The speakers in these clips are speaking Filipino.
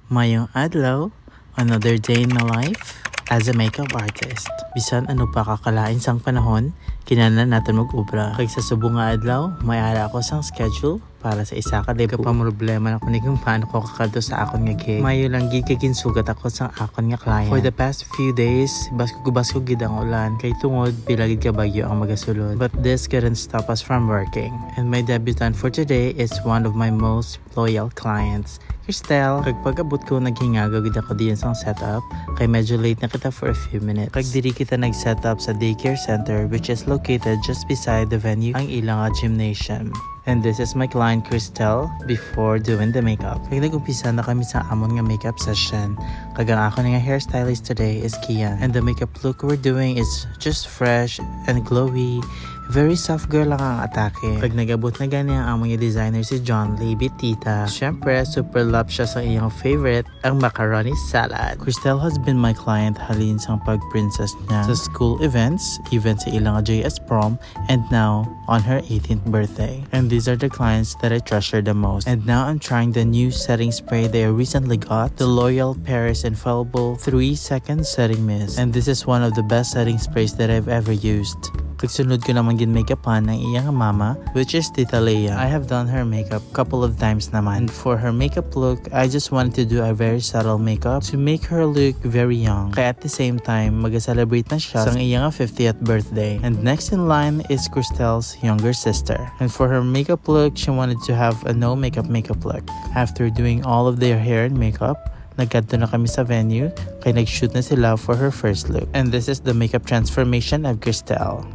Mayong adlaw, another day in my life as a makeup artist. Bisan ano pa kakalain sang panahon, kinahanglan natin mag-ubra. Kag sa subong nga adlaw, may ara ako sang schedule para sa isa ka day pa problema na kunig kung paano ko kakadto sa akon nga gig. Mayo lang gig kay ginsugat ako sang akon nga client. For the past few days, basko gid ang ulan kay tungod pila gid ka bagyo ang magasulod. But this couldn't stop us from working. And my debutant for today is one of my most loyal clients. Cristel, kag pag-abot ko naghingagaw gid ako diyan sang setup kay medyo late na kita for a few minutes. Kag diri kita nag-setup sa daycare center which is located just beside the venue ang ilang gymnasium. And this is my client Cristel before doing the makeup. Kag nag-umpisa na kami sa amon nga makeup session. Kag ang ako nga hairstylist today is Kian. And the makeup look we're doing is just fresh and glowy. Very soft girl lang ang atake. Pag nag-abot na gani ang among designer si John Lee Bitita. Syempre, super love siya sa iyong favorite, ang macaroni salad. Cristel has been my client halin sang pag-princess niya sa school events, even sa ilang JS prom, and now on her 18th birthday. And these are the clients that I treasure the most. And now I'm trying the new setting spray they recently got, the L'Oreal Paris Infallible 3-second setting mist. And this is one of the best setting sprays that I've ever used. Pagsunod ko naman gin makeupan ng iyang mama, which is Tita Leia. I have done her makeup couple of times naman. And for her makeup look, I just wanted to do a very subtle makeup to make her look very young. Kaya at the same time, mag-celebrate na siya sa iyang 50th birthday. And next in line is Cristel's younger sister. And for her makeup look, she wanted to have a no makeup look. After doing all of their hair and makeup, nagkadto na kami sa venue, kaya nag-shoot na sila for her first look. And this is the makeup transformation of Cristel.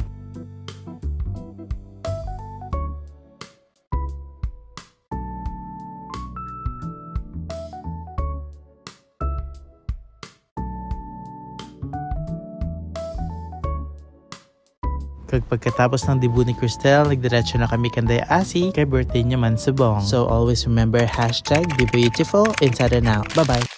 Kag pagkatapos ng debut ni Cristel, nagdiretso na kami kanday Asi kay birthday niya man subong. So always remember #BeBeautiful inside and out. Bye-bye!